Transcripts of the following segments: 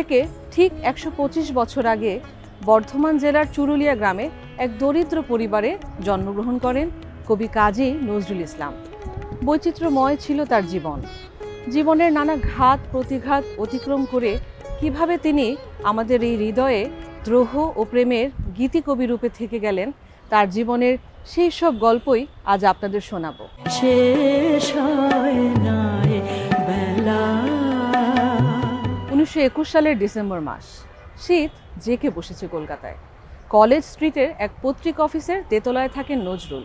থেকে ঠিক ১২৫ বছর আগে বর্ধমান জেলার চুরুলিয়া গ্রামে এক দরিদ্র পরিবারে জন্মগ্রহণ করেন কবি কাজী নজরুল ইসলাম। বৈচিত্র্যময় ছিল তার জীবন। জীবনের নানা ঘাত প্রতিঘাত অতিক্রম করে কিভাবে তিনি আমাদের এই হৃদয়ে দ্রোহ ও প্রেমের গীতিকবি রূপে থেকে গেলেন, তার জীবনের সেই সব গল্পই আজ আপনাদের শোনাবো। ১৯২১ সালের ডিসেম্বর মাস। শীত জেঁকে বসেছে কলকাতায়। কলেজ স্ট্রিটের এক পত্রিকা অফিসের তেতলায় থাকেন নজরুল।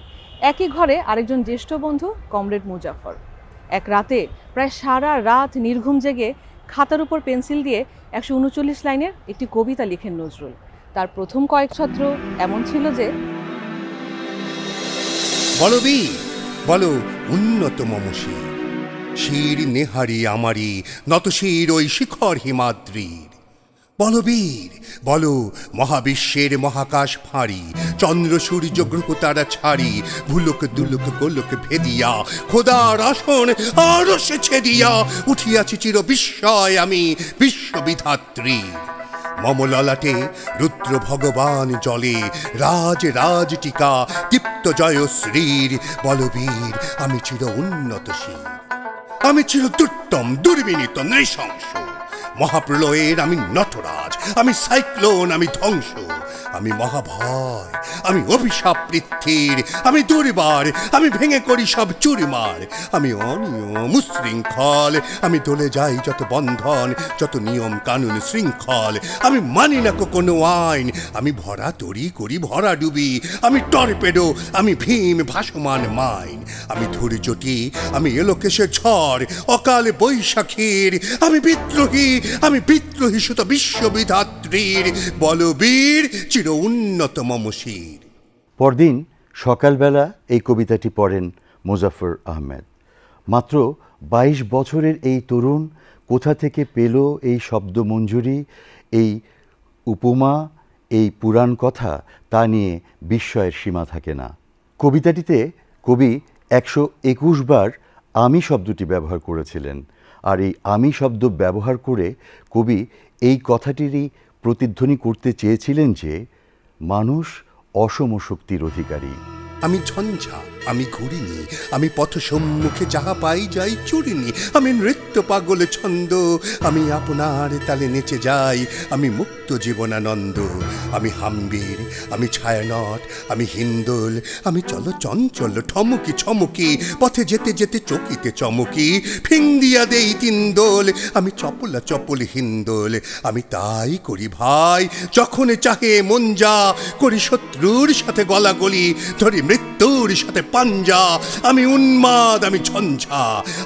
একই ঘরে আরেকজন জ্যেষ্ঠ বন্ধু কমরেড মুজাফর। এক রাতে প্রায় সারা রাত নির্ঘুম জেগে খাতার উপর পেন্সিল দিয়ে ১৩৯ লাইনের একটি কবিতা লিখেন নজরুল। তার প্রথম কয়েক ছত্র এমন ছিল যে, বলো বীর, বলো উন্নত মমশির, শির নেহারি আমারি নতশির ওই শিখর হিমাদ্রির। বলো বীর, বলো মহাবিশ্বের মহাকাশ ফাঁড়ি, চন্দ্র সূর্য গ্রহ তারা ছাড়ি, ভুলোক দুলোক গোলোক ভেদিয়া খোদার আসন আরো সে ছেদিয়া উঠিয়াছি চির বিস্ময় আমি বিশ্ববিধাত্রীর। মমললাটে রুদ্র ভগবান জলে রাজ রাজ টিকা দীপ্ত জয়শ্রীর। বলবীর আমি চির উন্নতশীল, আমি চির দুর্দম দুর্বিনীত নৃশংস। মহাপ্রলয়ের আমি নটরাজ, আমি সাইক্লোন, আমি ধ্বংস, আমি মহাভয়, আমি অভিশাপ পৃথ্বীর, আমি দুর্বার, আমি ভেঙে করি সব চুরমার। আমি অনিয়ম উশৃঙ্খল, আমি দলে যাই যত বন্ধন, যত নিয়ম কানুন শৃঙ্খল। আমি মানি না কোনো আইন, আমি ভরা তরি করি ভরা ডুবি, আমি টর্পেডো, আমি ভীম ভাসমান মাইন। আমি ধৈর্যটি, আমি এলোকেশে ঝড়, অকাল বৈশাখীর। আমি বিদ্রোহী, আমি বিদ্রোহী সুত বিশ্ববিধাত্রীর। বলবীর চির উন্নত মমশির। পরদিন সকালবেলা এই কবিতাটি পড়েন মোজাফফর আহমেদ। মাত্র ২২ বছরের এই তরুণ কোথা থেকে পেল এই শব্দমঞ্জুরি, এই উপমা, এই পুরাণ কথা, তা নিয়ে বিস্ময়ের সীমা থাকে না। কবিতাটিতে কবি ১২১ বার আমি শব্দটি ব্যবহার করেছিলেন। আর এই আমি শব্দ ব্যবহার করে কবি এই কথাটিরই প্রতিধ্বনি করতে চেয়েছিলেন যে মানুষ অসম শক্তির অধিকারী। আমি ঝঞ্ঝা, আমি ঘুরিনি, আমি পথ সম্মুখে যাহা পাই যাই চুরিনি। আমি নৃত্য পাগল ছন্দ, আমি আপনার তালে নেচে যাই, আমি মুক্ত জীবনানন্দ। আমি হাম্বির, আমি ছায়ানট, আমি হিন্দোল, আমি চলো চঞ্চল ঠমকি ছমকি, পথে যেতে যেতে চকিতে চমকি, ফিং দিয়া দেই তিনদোল। আমি চপলা চপল হিন্দোল, আমি তাই করি ভাই যখন চাহে মন যা, করি শত্রুর সাথে গলাগলি, ধরি মৃত্যুর সাথে পাঞ্জা। আমি উন্মাদ, আমি ঝঞ্ঝা,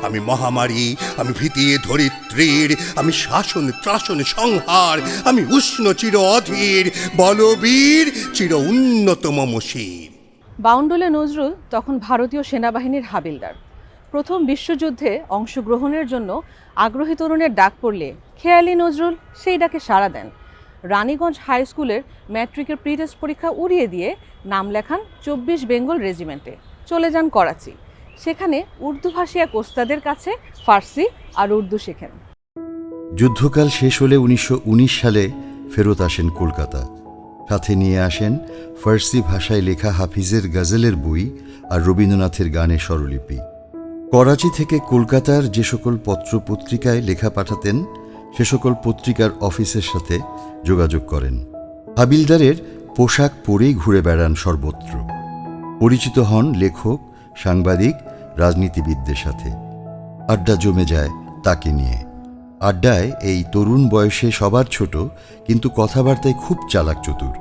আমি মহামারী, আমি ভীতি ধরিত্রীর। আমি শাসন ত্রাসন সংহার, আমি উষ্ণ চির অধীর। বলবীর চির উন্নত মমশির। বাউন্ডুলে নজরুল তখন ভারতীয় সেনাবাহিনীর হাবিলদার। প্রথম বিশ্বযুদ্ধে অংশগ্রহণের জন্য আগ্রহী তরুণের ডাক পড়লে খেয়ালি নজরুল সেই ডাকে সাড়া দেন। রানীগঞ্জ হাই স্কুলের ম্যাট্রিকের প্রি টেস্ট পরীক্ষা উড়িয়ে দিয়ে নাম লেখান ২৪ বেঙ্গল রেজিমেন্টে। চলে যান করাচি। সেখানে উর্দুভাষী এক ওস্তাদের কাছে ফার্সি আর উর্দু শেখেন। যুদ্ধকাল শেষ হলে ১৯১৯ সালে ফেরত আসেন কলকাতা। সাথে নিয়ে আসেন ফার্সি ভাষায় লেখা হাফিজের গজলের বই আর রবীন্দ্রনাথের গানের স্বরলিপি। করাচি থেকে কলকাতার যে সকল পত্র পত্রিকায় লেখা পাঠাতেন সে সকল পত্রিকার অফিসের সাথে যোগাযোগ করেন। হাবিলদারের পোশাক পরেই ঘুরে বেড়ান সর্বত্র। পরিচিত হন লেখক, সাংবাদিক, রাজনীতিবিদদের সাথে। আড্ডা জমে যায় তাকে নিয়ে। আড্ডায় এই তরুণ বয়সে সবার ছোট, কিন্তু কথাবার্তায় খুব চালাক চতুর।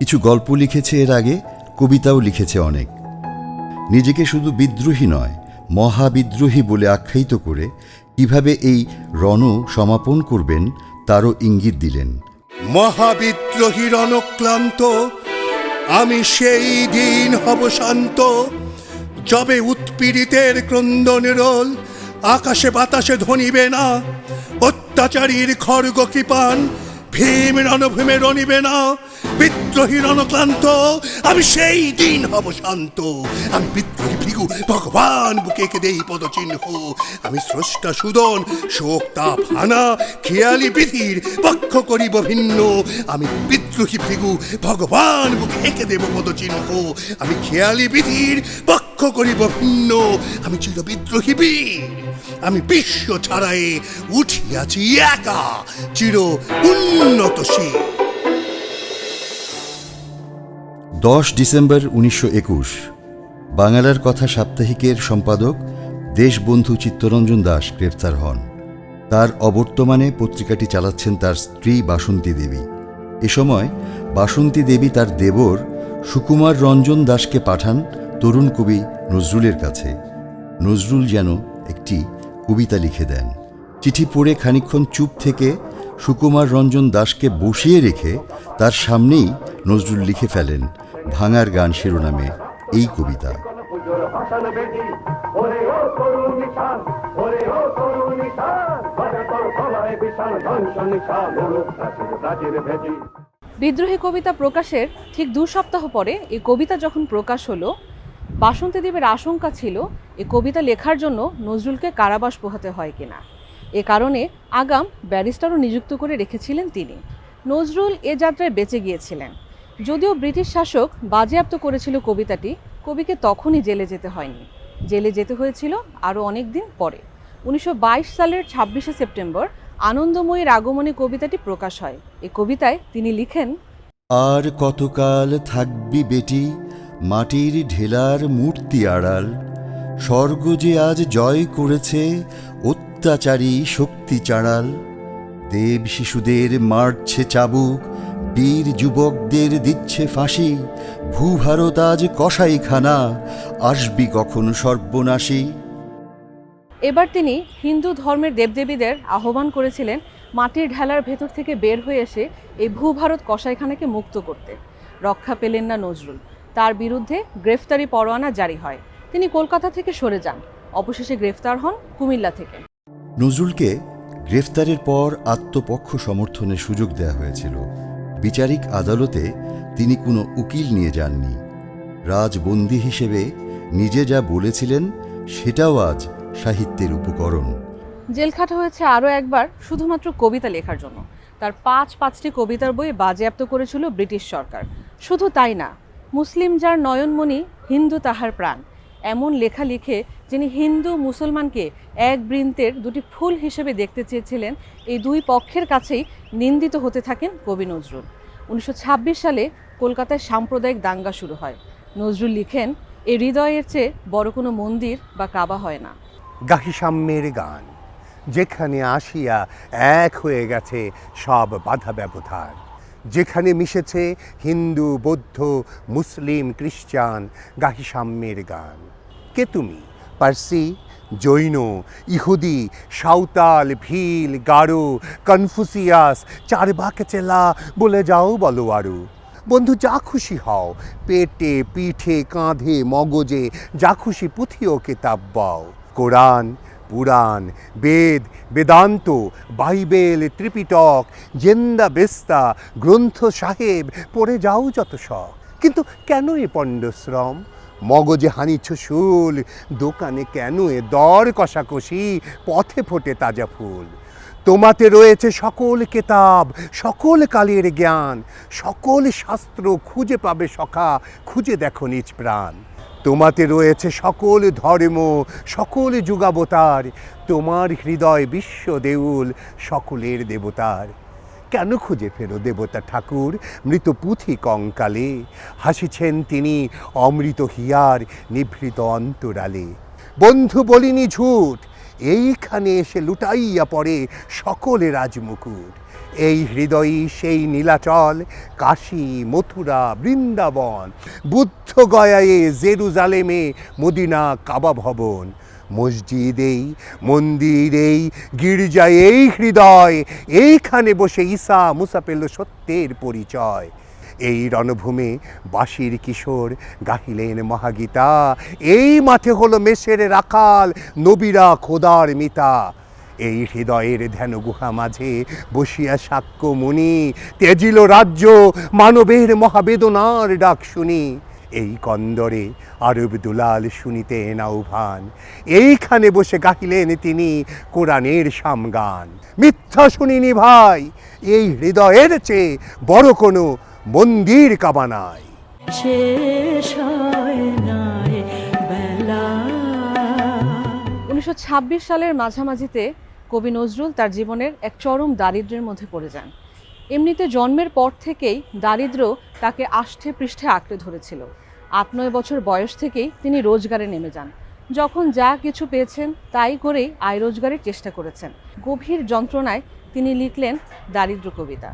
কিছু গল্প লিখেছে এর আগে, কবিতাও লিখেছে অনেক। নিজেকে শুধু বিদ্রোহী নয়, মহাবিদ্রোহী বলে আখ্যায়িত করে কিভাবে এই রণ সমাপন করবেন তারও ইঙ্গিত দিলেন। মহাবিদ্রোহী রণক্লান্ত, আমি সেই দিন হব শান্ত, যবে উৎপীড়িতের ক্রন্দন রোল আকাশে বাতাসে ধ্বনিবে না। অত্যাচারীর খড়গ কৃপান ভীম রণভূমে রণিবে না, বিদ্রোহী রণক্লান্ত, আমি সেই দিন হব শান্ত। আমি বিদ্রোহী ভৃগু ভগবান, বুকে এঁকে দেই পদচিহ্ন। আমি স্রষ্টা সুদন, শোক তাপ হানা, খেয়ালি বিধির পক্ষ করিব ভিন্ন। আমি বিদ্রোহী ভৃগু ভগবান, বুকে এঁকে দেব পদচিহ্ন। আমি খেয়ালি বিধির পক্ষ করিব ভিন্ন। আমি চির বিদ্রোহী বীর, আমি বিশ্ব ছাড়ায়ে উঠিয়াছি একা, চির উন্নতশীল। 10 ডিসেম্বর 1921 বাংলার কথা সাপ্তাহিকের সম্পাদক দেশবন্ধু চিত্তরঞ্জন দাস গ্রেফতার হন। তার অবর্তমানে পত্রিকাটি চালাচ্ছেন তার স্ত্রী বাসন্তী দেবী। এ সময় বাসন্তী দেবী তার দেবর সুকুমার রঞ্জন দাসকে পাঠান তরুণ কবি নজরুলের কাছে। নজরুল যেন একটি কবিতা লিখে দেন। চিঠি পড়ে খানিকক্ষণ চুপ থেকে সুকুমার রঞ্জন দাসকে বসিয়ে রেখে তার সামনেই নজরুল লিখে ফেলেন ভাঙার গান শিরোনামে এই কবিতা। বিদ্রোহী কবিতা প্রকাশের ঠিক 2 সপ্তাহ পরে এই কবিতা যখন প্রকাশ হলো, বাসন্তী দেবীর আশঙ্কা ছিল এই কবিতা লেখার জন্য নজরুলকে কারাবাস পোহাতে হয় কিনা। এ কারণে আগাম ব্যারিস্টারও নিযুক্ত করে রেখেছিলেন তিনি। নজরুল এ যাত্রায় বেঁচে গিয়েছিলেন। যদিও ব্রিটিশ শাসক বাজেয়াপ্ত করেছিল কবিতাটি, কবিকে তখনই জেলে যেতে হয়নি। জেলে যেতে হয়েছিল আরও অনেক দিন পরে। 1922 সালের 26শে সেপ্টেম্বর আনন্দময়ীর আগমনে কবিতাটি প্রকাশ হয়। এই কবিতায় তিনি লিখেন, আর কতকাল থাকবি বেটি মাটির ঢেলার মূর্তি আড়াল, স্বর্গ যে আজ জয় করেছে অত্যাচারী শক্তি চাড়াল, দেব শিশুদের মারছে চাবুক, বীর যুবকদের দিচ্ছে ফাঁসি, ভূভারত আজ কসাইখানা, আসবি কখন সর্বনাশী। এবার তিনি হিন্দু ধর্মের দেবদেবীদের আহ্বান করেছিলেন মাটির ঢেলার ভেতর থেকে বের হয়ে এসে এই ভূভারত কসাইখানাকে মুক্ত করতে। রক্ষা পেলেন না নজরুল। তার বিরুদ্ধে গ্রেফতারি পরোয়ানা জারি হয়। তিনি কলকাতা থেকে সরে যান। অবশেষে গ্রেফতার হন কুমিল্লা থেকে। নজরুলকে গ্রেফতারের পর আত্মপক্ষ সমর্থনের সুযোগ দেওয়া হয়েছিল। বিচারিক আদালতে তিনি কোনো উকিল নিয়ে যাননি। রাজবন্দী হিসেবে নিজে যা বলেছিলেন সেটাও আজ সাহিত্যের উপকরণ। জেলখাটা হয়েছে আরও একবার শুধুমাত্র কবিতা লেখার জন্য। তার 5টি কবিতার বই বাজেয়াপ্ত করেছিল ব্রিটিশ সরকার। শুধু তাই না, মুসলিম যার নয়নমণি হিন্দু তাহার প্রাণ, এমন লেখা লিখে যিনি হিন্দু মুসলমানকে এক বৃন্তের 2টি ফুল হিসেবে দেখতে চেয়েছিলেন, এই 2 পক্ষের কাছেই নিন্দিত হতে থাকেন কবি নজরুল। 1926 সালে কলকাতায় সাম্প্রদায়িক দাঙ্গা শুরু হয়। নজরুল লিখেন, এই হৃদয়ের চেয়ে বড় কোনো মন্দির বা কাবা হয় না। গাহি সাম্যের গান, যেখানে আসিয়া এক হয়ে গেছে সব বাধা ব্যবধান, যেখানে মিশেছে হিন্দু বৌদ্ধ মুসলিম খ্রিস্টান, গাহি সাম্যের গান। কে তুমি? পার্সি, জৈন, ইহুদি, সাঁওতাল, ভিল, গারো, কনফুসিয়াস, চারবাক চেলা, বলে যাও বলো আরো। বন্ধু যা খুশি হও, পেটে পিঠে কাঁধে মগজে যা খুশি পুঁথিও কেতাব বাও। কোরআন, পুরাণ, বেদ, বেদান্ত, বাইবেল, ত্রিপিটক, জেন্দা বেস্তা, গ্রন্থ সাহেব পড়ে যাও যত শখ। কিন্তু কেন এ পণ্ডশ্রম? মগজে হানিছ শুল, দোকানে কেন এ দর কষাকষি, পথে ফোটে তাজা ফুল। তোমাতে রয়েছে সকল কেতাব, সকল কালের জ্ঞান, সকল শাস্ত্র খুঁজে পাবে সখা, খুঁজে দেখো নিজ প্রাণ। তোমাতে রয়েছে সকল ধর্ম, সকল যুগাবতার, তোমার হৃদয় বিশ্ব দেউল, সকলের দেবতার। কেন খুঁজে ফেরো দেবতা ঠাকুর মৃত পুঁথি কঙ্কালে? হাসিছেন তিনি অমৃত হিয়ার নিভৃত অন্তরালে। বন্ধু বলিনি ঝুট, এইখানে এসে লুটাইয়া পড়ে সকলে রাজমুকুট। এই হৃদয়ই সেই নীলাচল, কাশী, মথুরা, বৃন্দাবন, বুদ্ধ গয়ায়ে, জেরুজালেমে, মদিনা, কাবা ভবন। মসজিদেই, মন্দিরেই, গির্জায় এই হৃদয়, এইখানে বসে ঈসা মুসা পেল সত্যের পরিচয়। এই রণভূমে বাঁশির কিশোর গাহিলেন মহাগীতা, এই মাঠে হলো মেষের রাখাল, নবীরা খোদার মিতা। এই হৃদয়ের ধ্যান গুহা মাঝে বসিয়া সাক্ষ্য মুনি তেজিল রাজ্য মানবের মহাবেদনার ডাক শুনি। এই কন্দরে আরব দুলাল শুনিতে নাউভান, এইখানে বসে গাহিলেন তিনি কোরআনের সামগান। মিথ্যা শুনিনি ভাই, এই হৃদয়ের চেয়ে বড় কোনো মন্দির কাবা নাই। শেষ হয় নাই বেলা। 1926 সালের মাঝামাঝিতে কবি নজরুল তার জীবনের এক চরম দারিদ্র্যের মধ্যে পড়ে যান। এমনিতে জন্মের পর থেকেই দারিদ্র্য তাকে আষ্ঠে পৃষ্ঠে আঁকড়ে ধরেছিল। 8-9 বছর বয়স থেকেই তিনি রোজগারে নেমে যান। যখন যা কিছু পেয়েছেন তাই করেই আয় রোজগারের চেষ্টা করেছেন। গভীর যন্ত্রণায় তিনি লিখলেন দারিদ্র কবিতা।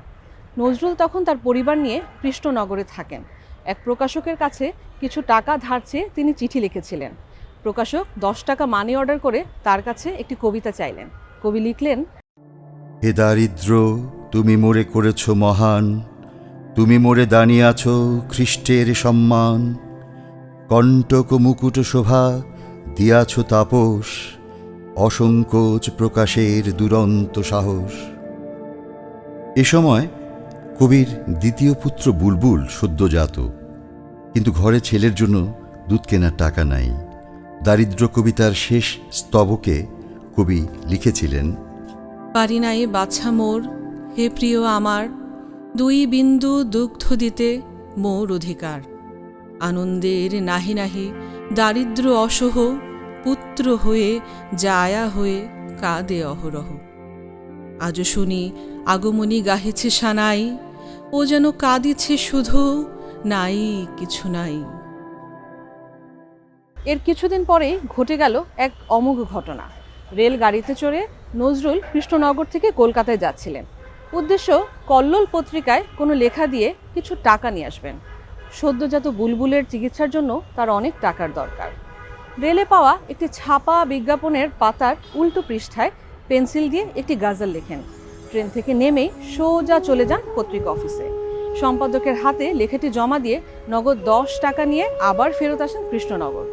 নজরুল তখন তার পরিবার নিয়ে কৃষ্ণনগরে থাকেন। এক প্রকাশকের কাছে কিছু টাকা ধার চেয়ে তিনি চিঠি লিখেছিলেন। প্রকাশক 10 টাকা মানি অর্ডার করে তার কাছে একটি কবিতা চাইলেন। কবি লিখলেন, হে দারিদ্র তুমি মোরে করেছ মহান, তুমি মোরে দানিয়াছ খ্রিস্টের সম্মান, কণ্টক মুকুট শোভা দিয়াছ তাপস, অসংকোচ প্রকাশের দুরন্ত সাহস। এ সময় কবির দ্বিতীয় পুত্র বুলবুল সদ্যজাত, কিন্তু ঘরে ছেলের জন্য দুধ কেনার টাকা নাই। দারিদ্র কবিতার শেষ স্তবকে কবি লিখেছিলেন, পারি নাই বাছা মোর, হে প্রিয় আমার, 2 বিন্দু দুগ্ধ দিতে মোর অধিকার। আনন্দের নাহি নাহি দারিদ্র অসহ, পুত্র হয়ে জায়া হয়ে কাঁদে অহরহ। আজ শুনি আগমনী গাহিছে সানাই, ও যেন কাঁদিছে শুধু, নাই কিছু নাই। এর কিছুদিন পরেই ঘটে গেল এক অমোঘ ঘটনা। রেলগাড়িতে চড়ে নজরুল কৃষ্ণনগর থেকে কলকাতায় যাচ্ছিলেন। উদ্দেশ্য কল্লোল পত্রিকায় কোনো লেখা দিয়ে কিছু টাকা নিয়ে আসবেন। সদ্যজাত বুলবুলের চিকিৎসার জন্য তার অনেক টাকার দরকার। রেলে পাওয়া একটি ছাপা বিজ্ঞাপনের পাতার উল্টো পৃষ্ঠায় পেন্সিল দিয়ে একটি গাজল লেখেন। ট্রেন থেকে নেমেই সোজা চলে যান পত্রিকা অফিসে। সম্পাদকের হাতে লেখাটি জমা দিয়ে নগদ 10 টাকা নিয়ে আবার ফেরত আসেন কৃষ্ণনগর।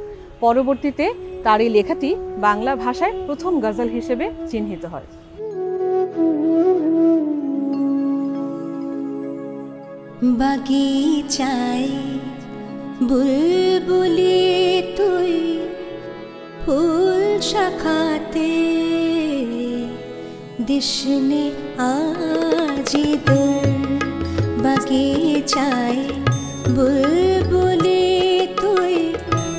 পরবর্তীতে তার এই লেখাটি বাংলা ভাষায় প্রথম গজল হিসেবে চিহ্নিত হয়। বাগিচায় বুলবুলি তুই ফুল শাখাতে, দিশনে আজি দুল। বাগিচায় বুলবুলি তুই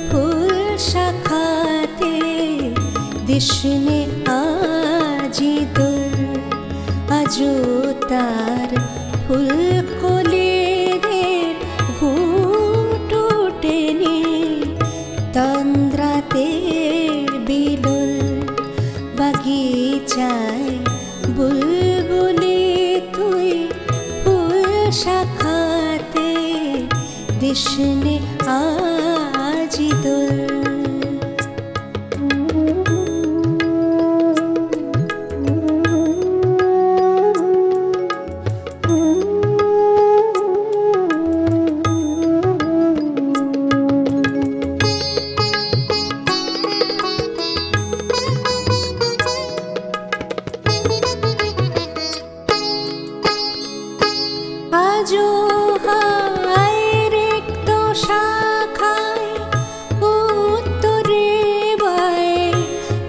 ফুল শাখাতে, দিশনে আজি দুল। আজো তার ফুল কলির ঘুম টুটেনি, তন্দ্রাতে বিলুল। বাগিচায় বুলবুলি তুই ফুল শাখাতে, দিশনে আজি দুল। আজো হায় রিক্ত শাখায় উত্তরে বায়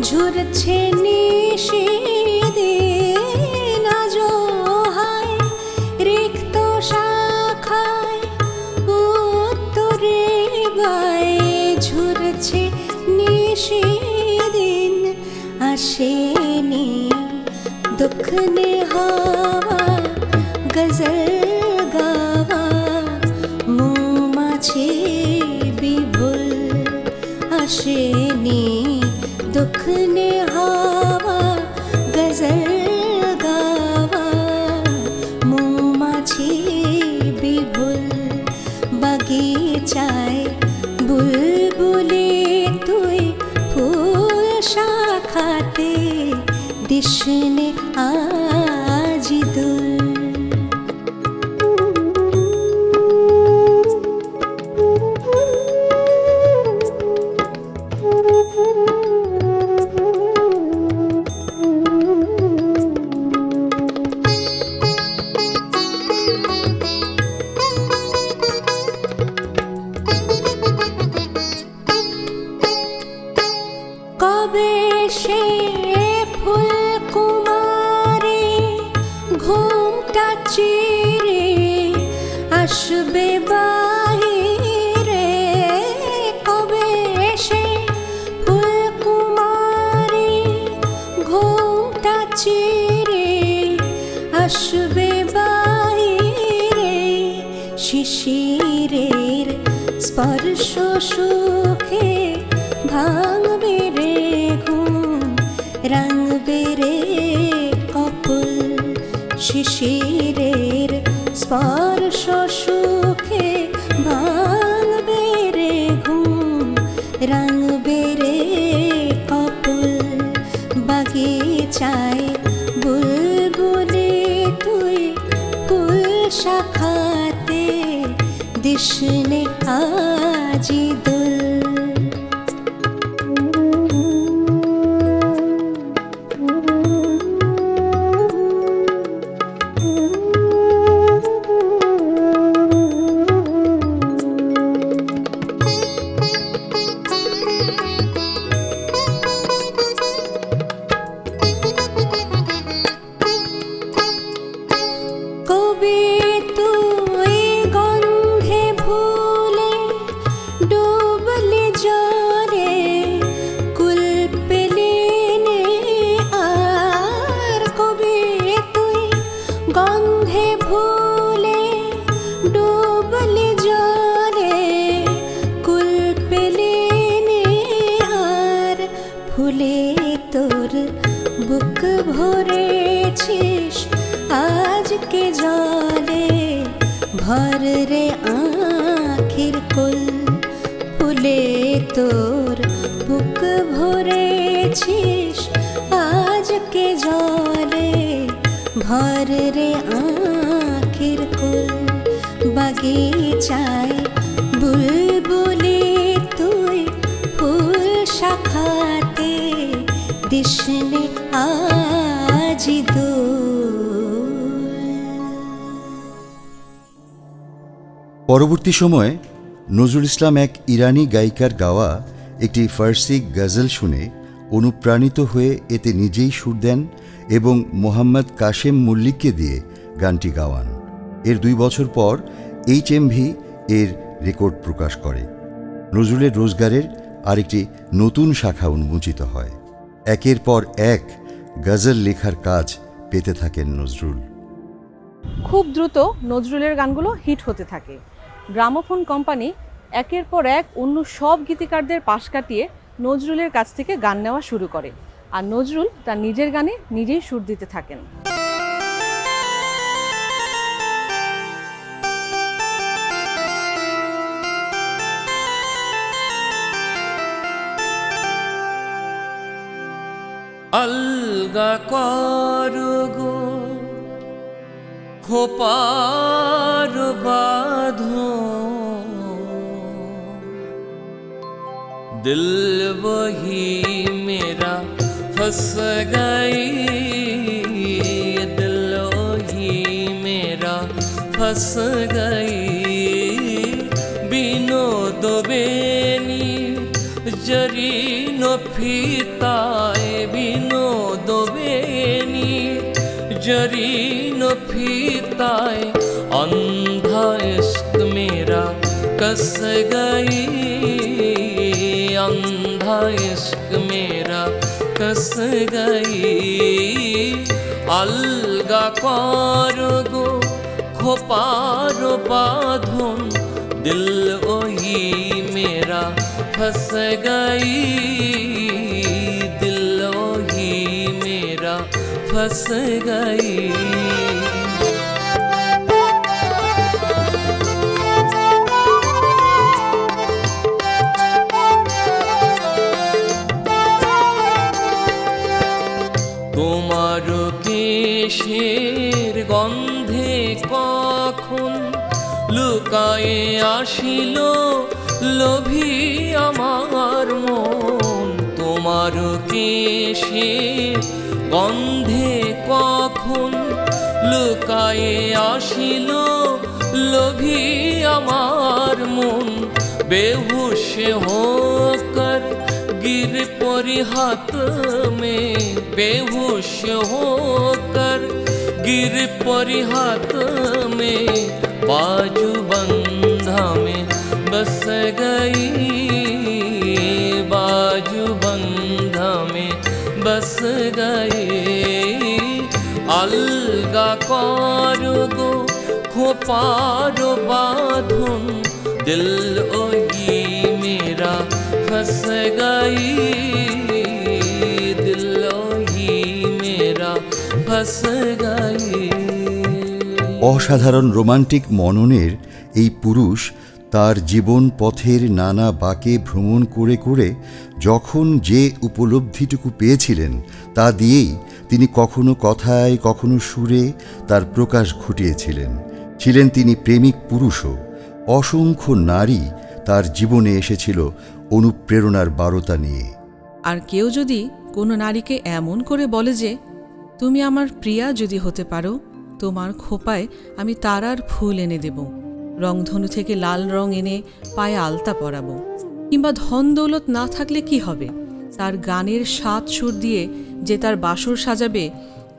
ঝরছে নিশিদিন। আজো হায় রিক্ত শাখায় উত্তরে বায় ঝরছে নিশিদিন। আসেনি দুঃখ নে হাওয়া গজল গাওয়া, মৌমাছি বিভুল। আসেনি দুঃখ নে হাওয়া গজল গাওয়া, মৌমাছি বিভুল। বাগিচায় বুলবুলি তুই ফুল শাখাতে, দিশনে আজি দুল। আসবে বাহিরে কবে সে ফুলকুমারী ঘোমটা চিরে আসবে বাহিরে শিশিরের স্পর্শ সুখে ভাঙবে রে ঘুম রাঙবে রে কপল শিশিরের স্পর্শ সুখে ভাঙবে রে ঘুম রাঙবে রে কপল বাগিচায় বুলবুলি তুই ফুল শাখাতে দিশনে আজি দুল কবি তুই গন্ধে ভুলে ডুবলি জরে কুল পেলি নে আর কবি তুই গন্ধে ভুলে ডুবলি জরে কুল পেলি নে আর ফুলে তোর বুক ভরেছিস আজকে জলে ভর রে আখির কুল ফুলে তোর বুক ভরেছিস আজকে জলে ভর রে আখির কুল বাগিচায় বুলবুলি তুই ফুল শাখাতে দিশনে আজি দুল। পরবর্তী সময়ে নজরুল ইসলাম এক ইরানি গায়িকার গাওয়া একটি ফার্সি গজল শুনে অনুপ্রাণিত হয়ে এতে নিজেই সুর দেন এবং মোহাম্মদ কাশেম মল্লিককে দিয়ে গানটি গাওয়ান। এর 2 বছর পর HMV এর রেকর্ড প্রকাশ করে। নজরুলের রোজগারের আরেকটি নতুন শাখা উন্মোচিত হয়। একের পর এক গজল লেখার কাজ পেতে থাকেন নজরুল। খুব দ্রুত নজরুলের গানগুলো হিট হতে থাকে। গ্রামোফোন কোম্পানি একের পর এক অন্য সব গীতিকারদের পাশ কাটিয়ে নজরুলের কাছ থেকে গান নেওয়া শুরু করে, আর নজরুল তার নিজের গানে নিজেই সুর দিতে থাকেন। अलगा करगो खोपार बाधो दिल वही मेरा फंस गई, दिल वही मेरा फंस गई। बिनो दो बेनी जरी नो फीताए, बिनो दो बेनी जरी नो फीताए। अंधा इश्क मेरा कस गई, अंधा इश्क मेरा कस गई। अलगा करगो खोपारो बाधन दिल वही मेरा फंस गई, दिल वही मेरा फंस गई। তোমার কেশের গন্ধে কখন লুকায়ে আসিল লোভী আমার মন। তোমার কেশের গন্ধে কখন লুকায়ে আসিল লোভী আমার মন। बेहोश होकर गिर पड़ी हाथ में, बेहोश होकर गिर पड़ी हाथ में। बाजूबंधा में बस गई, बाजूबंधा में बस गई। अलगा करगो खोपारो बाधुन, दिल ओही मेरा फंस गई, दिल ओही मेरा फंस गई। অসাধারণ রোমান্টিক মননের এই পুরুষ তার জীবন পথের নানা বাঁকে ভ্রমণ করে করে যখন যে উপলব্ধিটুকু পেয়েছিলেন তা দিয়েই তিনি কখনো কথায় কখনো সুরে তার প্রকাশ ঘটিয়েছিলেন। ছিলেন তিনি প্রেমিক পুরুষও। অসংখ্য নারী তার জীবনে এসেছিল অনুপ্রেরণার বারতা নিয়ে। আর কেউ যদি কোনো নারীকে এমন করে বলে যে তুমি আমার প্রিয়া যদি হতে পারো, তোমার খোপায় আমি তারার ফুল এনে দেব, রংধনু থেকে লাল রং এনে পায়ে আলতা পরাবো, কিংবা ধন দৌলত না থাকলে কি হবে, তার গানের স্বাদ সুর দিয়ে যে তার বাসর সাজাবে,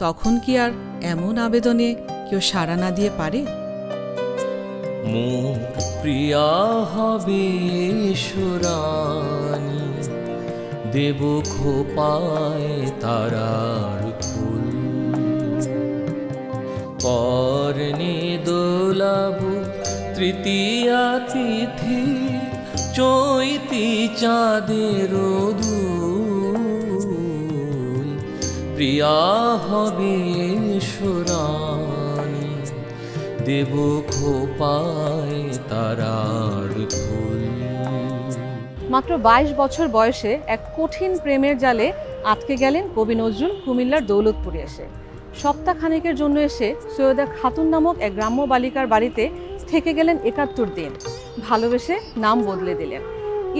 তখন কি আর এমন আবেদনে কেউ সাড়া না দিয়ে পারে? মোর প্রিয়া হবে সুরানি, দেব খোপায় তারার ফুল, কর্ণে দোলাবো তৃতীয়া তিথি, চৈতি চাঁদের দুল। প্রিয়া হবে সুরানি, দেব খোপায় তারার ফুল। মাত্র 22 বছর বয়সে এক কঠিন প্রেমের জালে আটকে গেলেন কবি নজরুল কুমিল্লার দৌলতপুরে এসে। সপ্তাহখানেকের জন্য এসে সৈয়দা খাতুন নামক এক গ্রাম্য বালিকার বাড়িতে থেকে গেলেন 71 দিন। ভালোবেসে নাম বদলে দিলেন,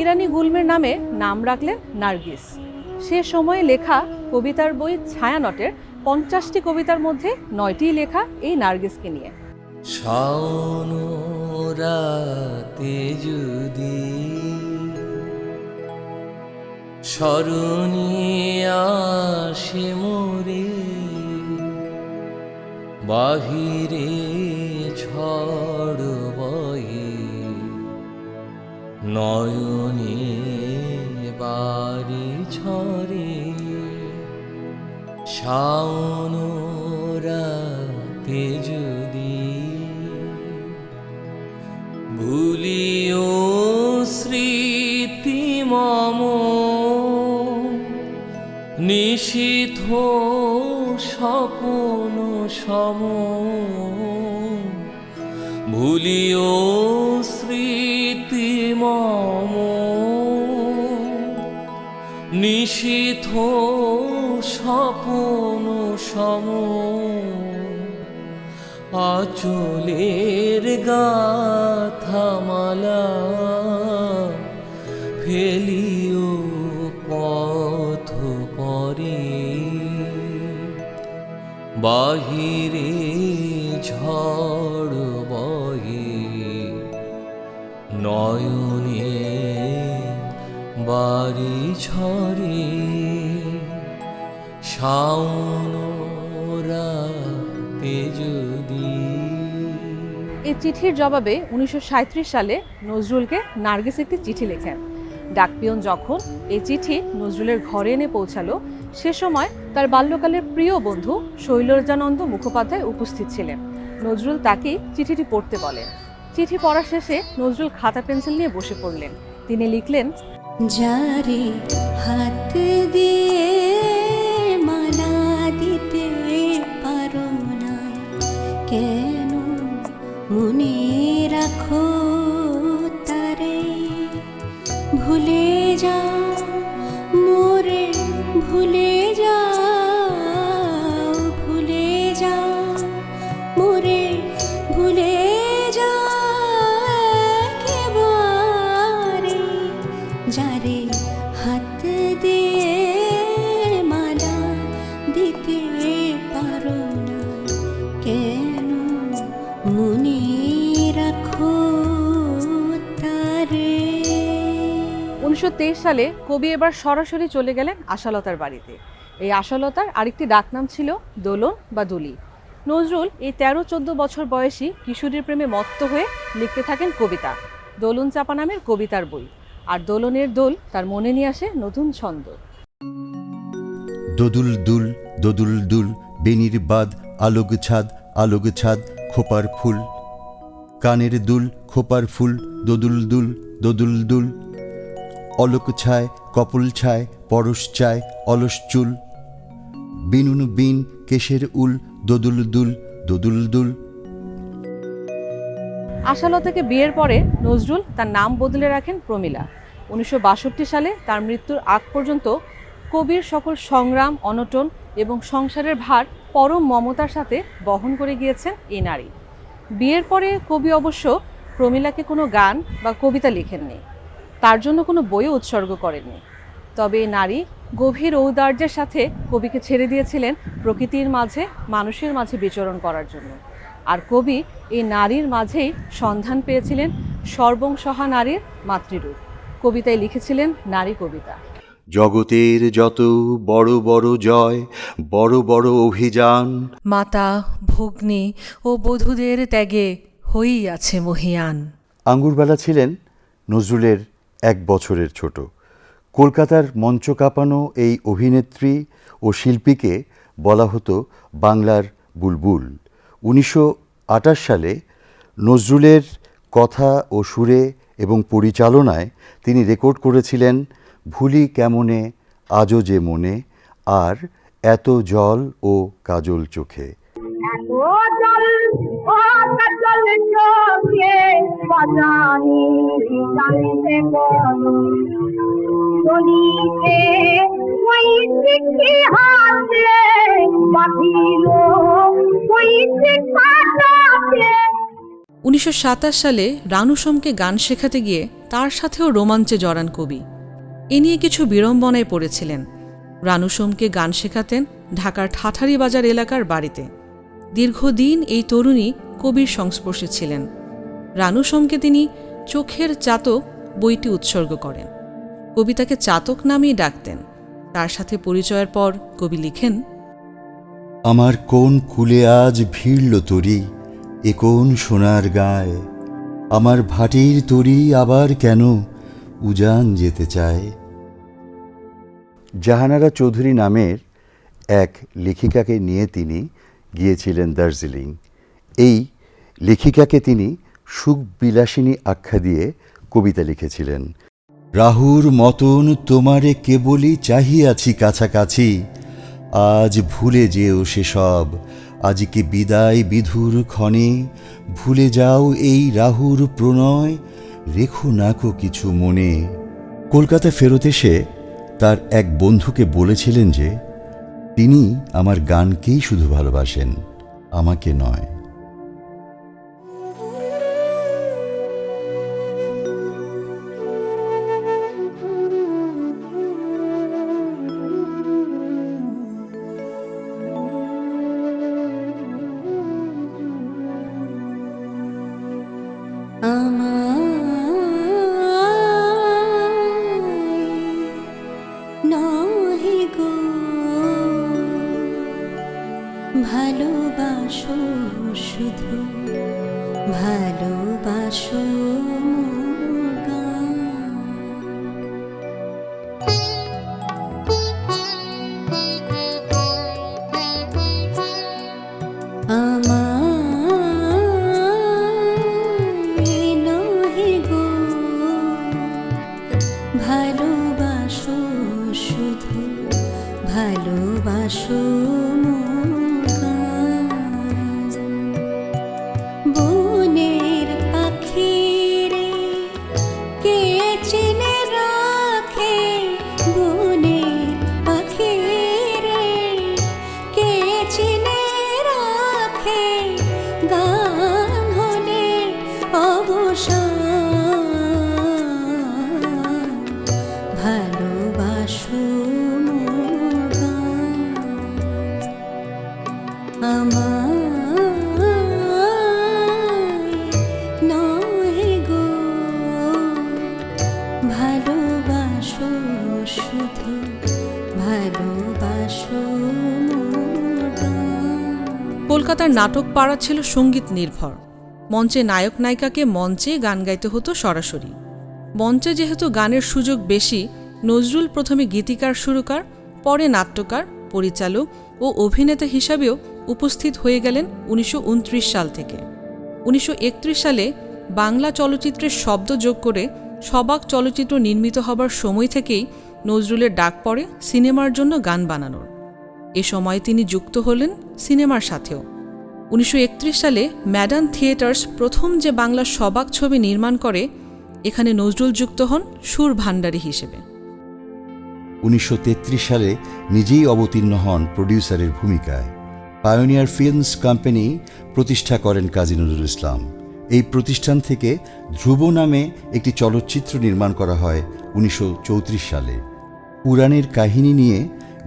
ইরানি গুলমের নামে নাম রাখলেন নার্গিস। সে সময়ে লেখা কবিতার বই ছায়ানটের 50টি কবিতার মধ্যে 9টি লেখা এই নার্গিসকে নিয়ে। শাওন রাতে যদি স্মরণে আসে মোরে, বাহিরে ঝড় বয়ে, নয়নে বাড়ি ঝরে। শাওন রাতে যদি ভুলিও স্মৃতি মম, নিশীথ স্বপন সম, ভুলিও স্মৃতি মম, নিশীথ স্বপন সম। আঁচলের গাথামালা ফেলিও পথ পরে, বাহিরে ঝড় বয়ে, নয়নে বাড়ি ঝরে। শাওন রাতে যদি। এই চিঠির জবাবে 1937 সালে নজরুলকে নার্গিস একটি চিঠি লেখেন। ডাকপিয়ন যখন এই চিঠি নজরুলের ঘরে এনে পৌঁছালো, সে সময় তার বাল্যকালের প্রিয় বন্ধু শৈলজানন্দ মুখোপাধ্যায় উপস্থিত ছিলেন। নজরুল তাকে চিঠিটি পড়তে বলেন। চিঠি পড়া শেষে নজরুল খাতা পেন্সিল নিয়ে বসে পড়লেন। তিনি লিখলেন, যারে হাত দিয়ে মালা দিতে পারো না, কেন মনে রাখো তারে, ভুলে যাও মোরে, ভুলে যাও, ভুলে যাও মোরে, ভুলে যাও একেবারে, যারে হাত দিয়ে মালা দিতে পারো না, কেন মনে রাখো তারে। 1923 সালে কবি এবার সরাসরি চলে গেলেন আশালতার বাড়িতে। এই আশালতার আরেকটি ডাকনাম ছিল দোলন বা দুলি। নজরুল এই 13-14 বছর বয়সী কিশোরীর প্রেমে মত্ত হয়ে লিখতে থাকেন কবিতা। দোলন চাপা নামের কবিতার বই। আর দোলনের দোল তার মনে নিয়ে আসে নতুন ছন্দ। দোদুল দুল দোদুল দুল বেনির বাদ আলোক ছাদ খোপার ফুল কানের দুল খোপার ফুল দোদুল দুল দোদুল দুল অলোক ছায় কপল ছায় পরশ চায় অলস চুল বিনুন বিন কেশের উল দোদুল দুল দোদুল দুল। আশালতাকে বিয়ের পরে নজরুল তার নাম বদলে রাখেন প্রমীলা। 1962 সালে তার মৃত্যুর আগ পর্যন্ত কবির সকল সংগ্রাম, অনটন এবং সংসারের ভার পরম মমতার সাথে বহন করে গিয়েছেন এই নারী। বিয়ের পরে কবি অবশ্য প্রমীলাকে কোনো গান বা কবিতা লিখেননি, তার জন্য কোনো বইও উৎসর্গ করেননি। তবে এই নারী গভীর ঔদার্যের সাথে কবিকে ছেড়ে দিয়েছিলেন প্রকৃতির মাঝে, মানুষের মাঝে বিচরণ করার জন্য। আর কবি এই নারীর মাঝেই সন্ধান পেয়েছিলেন সর্বংসহা নারীর মাতৃরূপ। কবিতায় লিখেছিলেন নারী কবিতা। জগতের যত বড় বড় জয়, বড় বড় অভিযান, মাতা ভগ্নী ও বধূদের ত্যাগে হইয়াছে মহিয়ান। আঙ্গুরবালা ছিলেন নজরুলের 1 বছরের ছোট। কলকাতার মঞ্চ কাঁপানো এই অভিনেত্রী ও শিল্পীকে বলা হতো বাংলার বুলবুল। 1928 সালে নজরুলের কথা ও সুরে এবং পরিচালনায় তিনি রেকর্ড করেছিলেন ভুলি কেমনে আজও যে মনে আর এত জল ও কাজল চোখে। উনিশশো 1927 সালে রানু সোমকে গান শেখাতে গিয়ে তার সাথেও রোমাঞ্চে জড়ান কবি। এ নিয়ে কিছু বিড়ম্বনায় পড়েছিলেন। রানু সোমকে গান শেখাতেন ঢাকার ঠাঠারি বাজার এলাকার বাড়িতে। দীর্ঘদিন এই তরুণী কবির সংস্পর্শে ছিলেন। রানু সোমকে তিনি চোখের চাতক বইটি উৎসর্গ করেন। কবি তাকে চাতক নামেই ডাকতেন। তার সাথে পরিচয়ের পর কবি লিখেন, আমার কোন কুলে আজ ভিড়ল তরি, এ কোন সোনার গায়ে, আমার ভাটির তরি আবার কেন উজান যেতে চায়। জাহানারা চৌধুরী নামের এক লেখিকাকে নিয়ে তিনি গিয়েছিলেন দার্জিলিং। এই লেখিকাকে তিনি সুখবিলাসিনী আখ্যা দিয়ে কবিতা লিখেছিলেন। রাহুর মতন তোমারে কেবলই চাহিয়াছি কাছাকাছি, আজ ভুলে যেও সেসব, আজকে বিদায় বিধুর ক্ষণে, ভুলে যাও এই রাহুর প্রণয়, রেখো নাকো কিছু মনে। কলকাতা ফেরত এসে তার এক বন্ধুকে বলেছিলেন যে তিনি আমার গানকেই শুধু ভালোবাসেন, আমাকে নয়। নহি গো ভালোবাসো, শুধু ভালোবাসো মোর গান। আমায় নহি গো ভালোবাসো, শুধু ভালোবাসো মোর গান। বনের পাখি রে কে চিনে রাখে, বনের পাখি রে কে চিনে রাখে, গান হলে অবসান। ভালোবাসো মোর গান। আমায় নহে গো ভালোবাসো, শুধু ভালোবাসো মোর গান। কলকাতা কলকাতার নাটক পাড়া ছিল সঙ্গীত নির্ভর। মঞ্চে নায়ক নায়িকাকে মঞ্চে গান গাইতে হতো সরাসরি। মঞ্চে যেহেতু গানের সুযোগ বেশি, নজরুল প্রথমে গীতিকার সুরকার, পরে নাট্যকার, পরিচালক ও অভিনেতা হিসাবেও উপস্থিত হয়ে গেলেন 1929 সাল থেকে। 1931 সালে বাংলা চলচ্চিত্রের শব্দ যোগ করে সবাক চলচ্চিত্র নির্মিত হবার সময় থেকেই নজরুলের ডাক পড়ে সিনেমার জন্য গান বানানোর। এ সময় তিনি যুক্ত হলেন সিনেমার সাথেও। 1931 সালে ম্যাডান থিয়েটার্স প্রথম যে বাংলা সবাক ছবি নির্মাণ করে, এখানে নজরুল যুক্ত হন সুর ভাণ্ডারী হিসেবে। 1933 সালে নিজেই অবতীর্ণ হন প্রডিউসারের ভূমিকায়। পায়োনিয়ার ফিল্মস কোম্পানি প্রতিষ্ঠা করেন কাজী নজরুল ইসলাম। এই প্রতিষ্ঠান থেকে ধ্রুব নামে একটি চলচ্চিত্র নির্মাণ করা হয় 1934 সালে। পুরাণের কাহিনী নিয়ে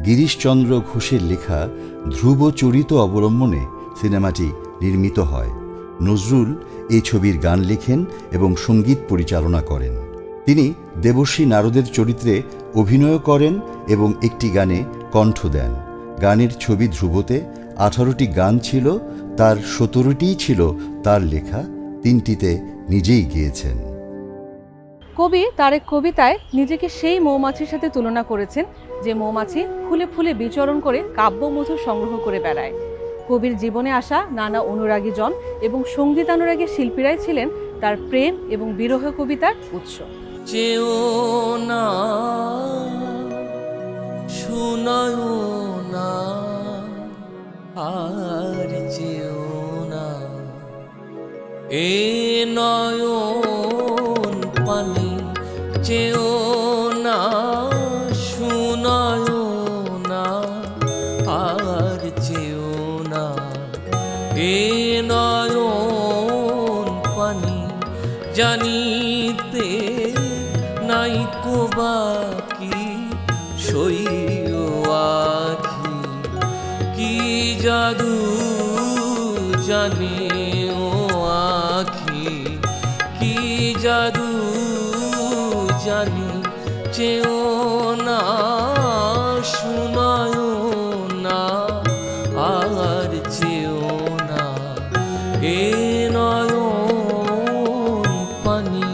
গিরিশচন্দ্র ঘোষের লেখা ধ্রুব চরিত অবলম্বনে সিনেমাটি নির্মিত হয়। নজরুল এই ছবির গান লেখেন এবং সঙ্গীত পরিচালনা করেন। তিনি দেবশ্রী নারদের চরিত্রে অভিনয় করেন এবং একটি গানে কণ্ঠ দেন। গানের ছবি ধ্রুবতে 18টি গান ছিল, তার 17টিই ছিল তার লেখা, 3টিতে নিজেই গেয়েছেন। কবি তার এক কবিতায় নিজেকে সেই মৌমাছির সাথে তুলনা করেছেন যে মৌমাছি ফুলে ফুলে বিচরণ করে কাব্যমধু সংগ্রহ করে বেড়ায়। কবির জীবনে আসা নানা অনুরাগী জন এবং সঙ্গীতানুরাগী শিল্পীরাই ছিলেন তার প্রেম এবং বিরহ কবিতার উৎস। চেও না, শুনায় না, আর চেও না, এ নয়ন পানি চেও না, শুনায় না, আর চেও না, এ নয়ন পানি জানিতে নাই কো বাকি সইও আখি, কি জাদু জানে ও আখি, কি জাদু জানি, চেও না, শুনায় না, আর চেও না, এ নয়ন পানি।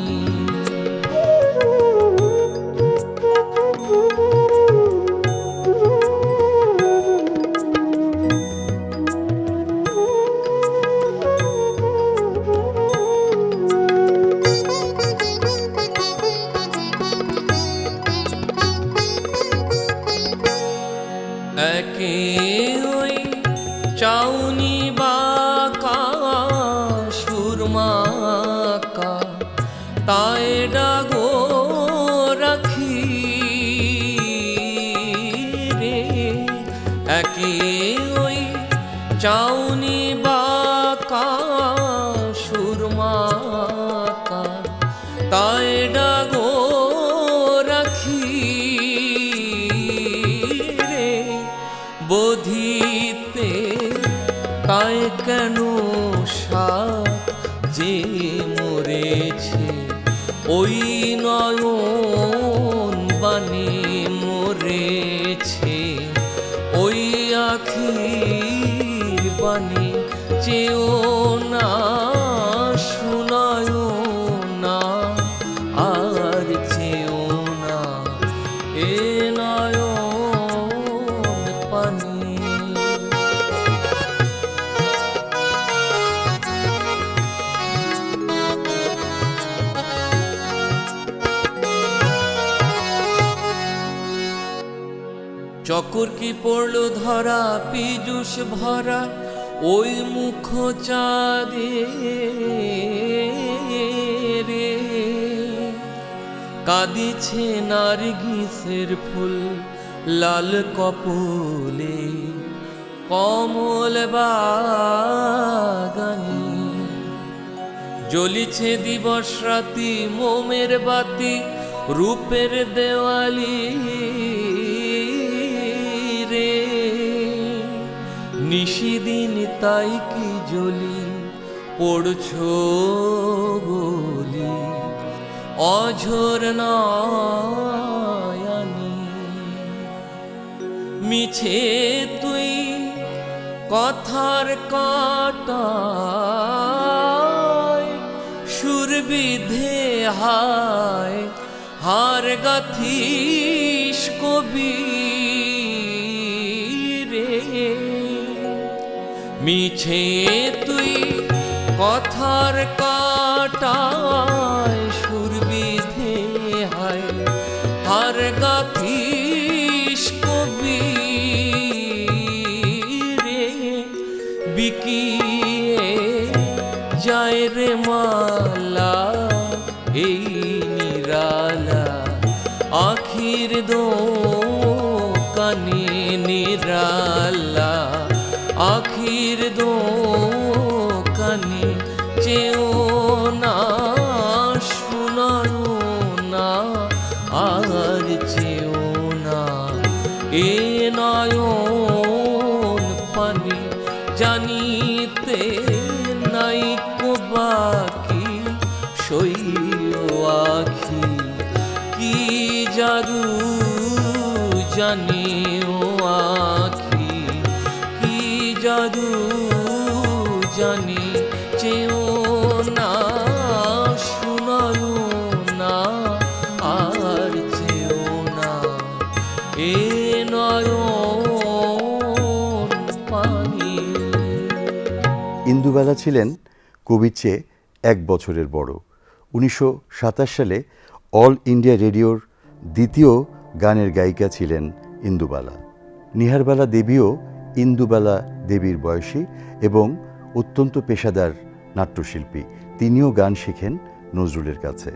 একে ওই চাউনি বাঁকা সুরমাকা তাই ডাগো রাখি রে, একে ওই চাউনি বাঁকা সুরমাকা তাই ডাগো রাখি রে, বোধিতে তাই কেন সাত যে মরেছে, ওই নয়ন বাণী মরেছে, ওই আখির বাণী চেও না, শুনায় না, আর চেও না, এ নয়ন পানি। চকর কি পড়লো ধরা পীযুষ ভরা ওই মুখ চাঁদে রে, কাঁদিছে নারগিসের ফুল লাল কপোলে কমল বাগানি, জ্বলিছে দিবস রাতি মোমের বাতি রূপের দেওয়ালি রে, নিশিদিন তাই কি জ্বলি পড়ছো বলি অঝোর নয়নি, মিছে তুই কথার কাটায় সুর বিধে হায় হার গাথিস কবি রে মিছে তুই কথার কাটায় সুর বিধে হায় হার গাথিস কবি রে বিকিয়ে যায় রে মালা এই নিরালা আখির দোকানে নিরালা আখির দোকানে চেও না শোনানো না আর চেও না এ নয়ন পানি জানিতে নাই কো বাকি সইও আখি কি জাদু জানি ও আখি কি জাদু জানি চেও না শোনালো না আর চেও না এ নয়ন পানি। ইন্দুবালা ছিলেন কবির চেয়ে 1 বছরের বড়। 1927 সালে অল ইন্ডিয়া রেডিওর দ্বিতীয় গানের গায়িকা ছিলেন ইন্দুবালা। নিহারবালা দেবীও ইন্দুবালা দেবীর বয়সী এবং অত্যন্ত পেশাদার নাট্যশিল্পী। তিনিও গান শেখেন নজরুলের কাছে।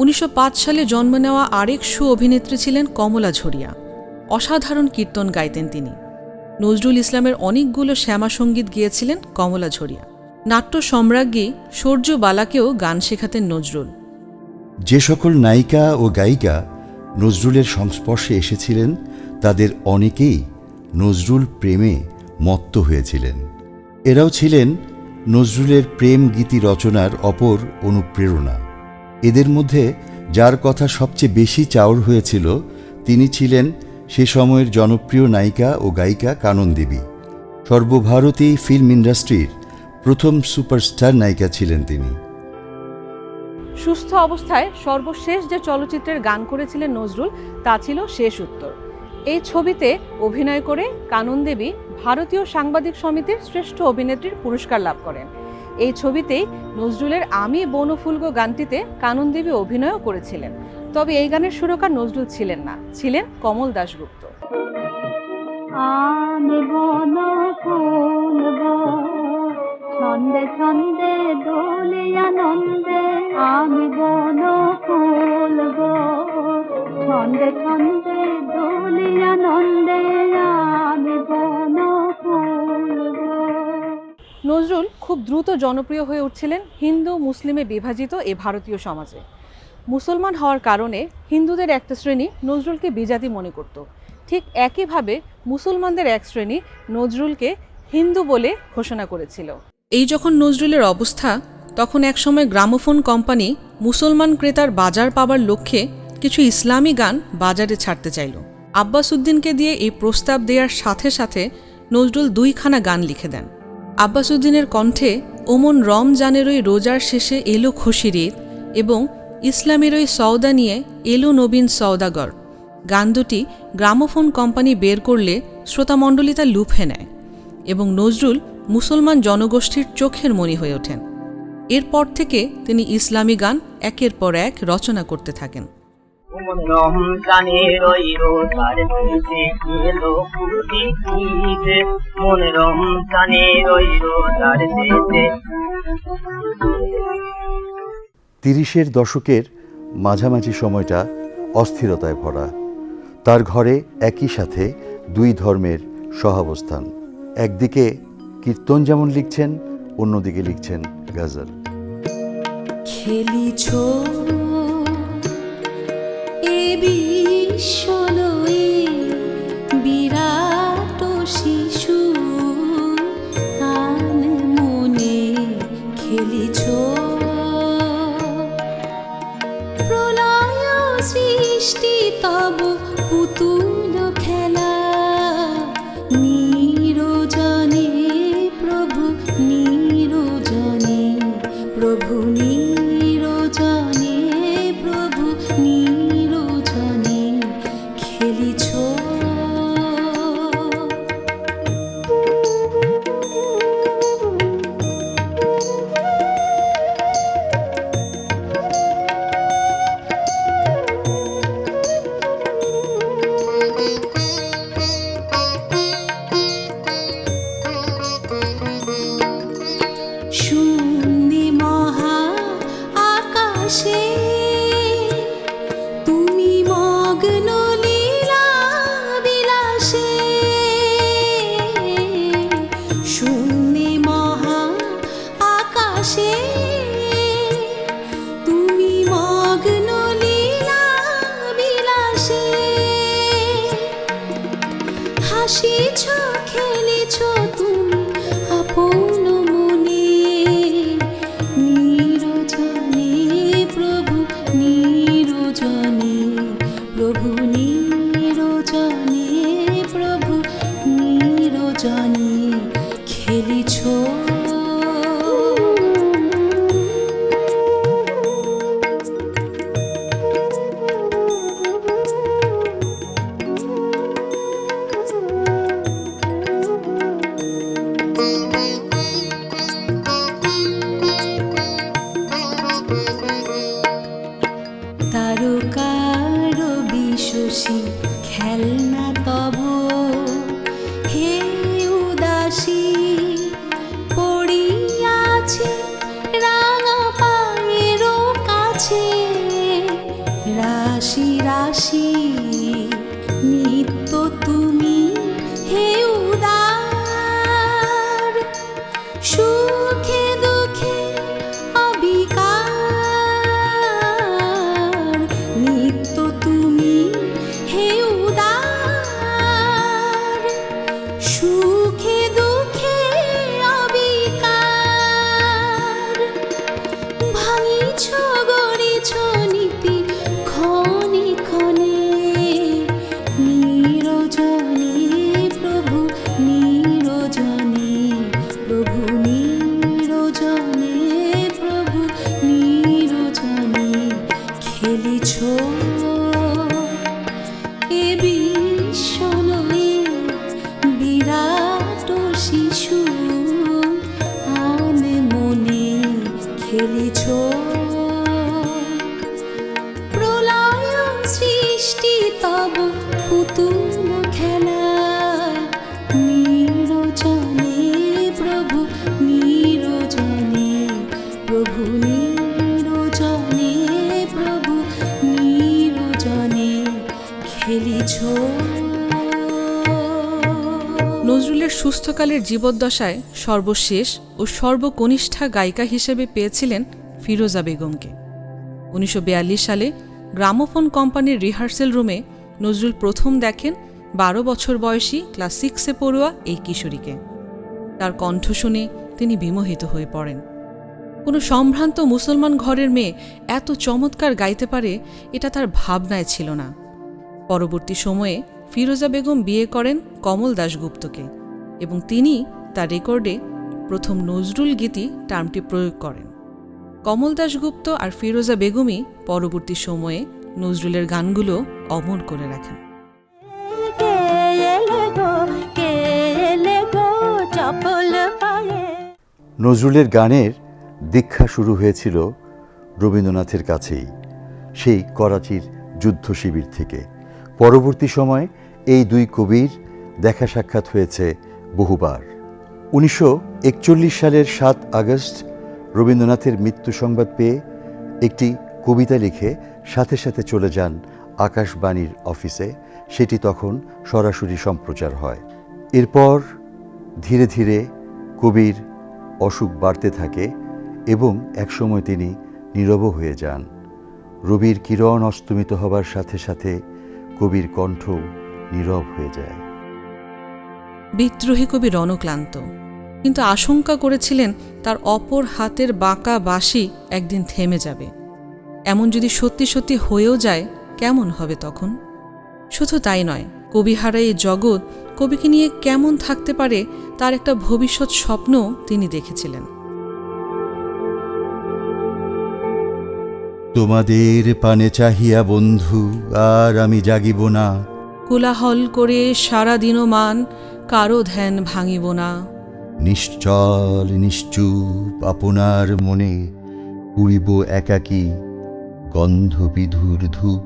1905 সালে জন্ম নেওয়া আরেক অভিনেত্রী ছিলেন কমলা ঝরিয়া। অসাধারণ কীর্তন গাইতেন তিনি। নজরুল ইসলামের অনেকগুলো শ্যামা সঙ্গীত গেয়েছিলেন কমলা ঝরিয়া। নাট্য সম্রাজ্ঞী সূর্য বালাকেও গান শেখাতেন নজরুল। যে সকল নায়িকা ও গায়িকা নজরুলের সংস্পর্শে এসেছিলেন তাদের অনেকেই নজরুল প্রেমে মত্ত হয়েছিলেন। এরাও ছিলেন নজরুলের প্রেম গীতি রচনার অপর অনুপ্রেরণা। এদের মধ্যে যার কথা সবচেয়ে বেশি চাউর হয়েছিল তিনি ছিলেন সে সময়ের জনপ্রিয় নায়িকা ও গায়িকা কানন দেবী। সর্বভারতী ফিল্ম ইন্ডাস্ট্রির প্রথম সুপারস্টার নায়িকা ছিলেন তিনি। সুস্থ অবস্থায় সর্বশেষ যে চলচ্চিত্রের গান করেছিলেন নজরুল তা ছিল শেষ উত্তর। এই ছবিতে অভিনয় করে কানন দেবী ভারতীয় সাংবাদিক সমিতির শ্রেষ্ঠ অভিনেত্রীর পুরস্কার লাভ করেন। এই ছবিতেই নজরুলের আমি বনফুলগো গানটিতে কানন দেবী অভিনয়ও করেছিলেন। তবে এই গানের সুরকার নজরুল ছিলেন না, ছিলেন কমল দাশগুপ্ত। আমি বনফুলগো ছন্দে ছন্দে দোলে আনন্দে, আমি বনফুলগো ছন্দে ছন্দে দোলে আনন্দে, আমি বনফুলগো। নজরুল খুব দ্রুত জনপ্রিয় হয়ে উঠছিলেন হিন্দু মুসলিমে বিভাজিত এ ভারতীয় সমাজে। মুসলমান হওয়ার কারণে হিন্দুদের একটা শ্রেণী নজরুলকে বিজাতি মনে করত। ঠিক একইভাবে মুসলমানদের এক শ্রেণী নজরুলকে হিন্দু বলে ঘোষণা করেছিল। এই যখন নজরুলের অবস্থা, তখন একসময় গ্রামোফোন কোম্পানি মুসলমান ক্রেতার বাজার পাবার লক্ষ্যে কিছু ইসলামী গান বাজারে ছাড়তে চাইল। আব্বাস উদ্দিনকে দিয়ে এই প্রস্তাব দেওয়ার সাথে সাথে নজরুল 2খানা গান লিখে দেন। আব্বাস উদ্দিনের কণ্ঠে ওমন রমজানের ওই রোজার শেষে এলো খুশির ঈদ এবং ইসলামের ওই সওদা নিয়ে এলো নবীন সওদাগর গান দুটি গ্রামোফোন কোম্পানি বের করলে শ্রোতামণ্ডলী তা লুফে নেয় এবং নজরুল মুসলমান জনগোষ্ঠীর চোখের মণি হয়ে ওঠেন। এরপর থেকে তিনি ইসলামী গান একের পর এক রচনা করতে থাকেন। রমজানের ওই রোজার শেষে এলো খুশির ঈদ, মন রমজানের ওই রোজার শেষে। 30-এর দশকের মাঝামাঝি সময়টা অস্থিরতায় ভরা। তার ঘরে একই সাথে 2 ধর্মের সহাবস্থান। একদিকে কীর্তন যেমন লিখছেন, অন্যদিকে লিখছেন গজল। খেলিছ এ বিশ্বলয়ে বিরাট শিশু আন মনে, খেলিছ প্রলয় সৃষ্টি তব পুতুল খেলা নিরজনে আকাশে তুমি মগ্ন লীলা বিলাসে শূন্যে মহা আকাশে তুমি মগ্ন লীলা বিলাসে হাসিছ খেলেছ তুমি আপন মনে নিরজনে প্রভু নিরজনে প্রভু নিরজনে প্রভু নিরজনে খেলিছ তারকার বিশোষী খেলনা তব হে উদাসী পড়িয়াছে রাঙা পায়ের কাছে রাশি রাশি নিত্য তুমি হে উদার সুখে দুঃখে অবিকার নিত্য তুমি হে উদার সুখে দুঃখে অবিকার ভাঙিছ গড়িছ নীতি ক্ষণে ক্ষণে নিরজনে প্রভু নিরজনে প্রভু নিরজনে প্রভু নিরজনে খেলিছ এ বিশ্ব নয়ে বিরাট শিশু আনে মনে খেলিছ প্রলয় সৃষ্টি তব পুতুল খেলা নিরজনে প্রভু নিরজনে প্রভু নিরজনে প্রভু নিরজনে খেলিছ নজরুলের সুস্থকালের জীবদ্দশায় সর্বশেষ ও সর্বকনিষ্ঠা গায়িকা হিসেবে পেয়েছিলেন ফিরোজা বেগমকে। 1942 সালে গ্রামোফোন কোম্পানির রিহার্সেল রুমে নজরুল প্রথম দেখেন 12 বছর বয়সী ক্লাস 6-এ পড়ুয়া এই কিশোরীকে। তার কণ্ঠ শুনে তিনি বিমোহিত হয়ে পড়েন। কোনো সম্ভ্রান্ত মুসলমান ঘরের মেয়ে এত চমৎকার গাইতে পারে এটা তার ভাবনায় ছিল না। পরবর্তী সময়ে ফিরোজা বেগম বিয়ে করেন কমল দাশগুপ্তকে এবং তিনি তার রেকর্ডে প্রথম নজরুল গীতি টার্মটি প্রয়োগ করেন। কমল দাশগুপ্ত আর ফিরোজা বেগমই পরবর্তী সময়ে নজরুলের গানগুলো অমর করে রাখেন। নজরুলের গানের দীক্ষা শুরু হয়েছিল রবীন্দ্রনাথের কাছেই, সেই করাচির যুদ্ধ শিবির থেকে। পরবর্তী সময়ে এই দুই কবির দেখা সাক্ষাৎ হয়েছে বহুবার। 1941 সালের 7 আগস্ট রবীন্দ্রনাথের মৃত্যু সংবাদ পেয়ে একটি কবিতা লিখে সাথে সাথে চলে যান আকাশবাণীর অফিসে। সেটি তখন সরাসরি সম্প্রচার হয়। এরপর ধীরে ধীরে কবির অসুখ বাড়তে থাকে এবং একসময় তিনি নীরব হয়ে যান। রবির কিরণ অস্তমিত হবার সাথে সাথে কবির কণ্ঠ নীরব হয়ে যায়। বিদ্রোহী কবি রণক্লান্ত, কিন্তু আশঙ্কা করেছিলেন তার অপর হাতের বাঁকা বাঁশি একদিন থেমে যাবে। এমন যদি সত্যি সত্যি হয়েও যায় কেমন হবে তখন? শুধু তাই নয়, কবিহারা এই জগৎ কবিকে নিয়ে কেমন থাকতে পারে তার একটা ভবিষ্যৎ স্বপ্ন তিনি দেখেছিলেন। তোমাদের পানে চাহিয়া বন্ধু আর আমি জাগিব না, কোলাহল করে সারা দিনমান কারো ধ্যান ভাঙিব না। নিশ্চল নিশ্চুপ আপনার মনে পুরিব একাকী গন্ধ বিধুর ধূপ।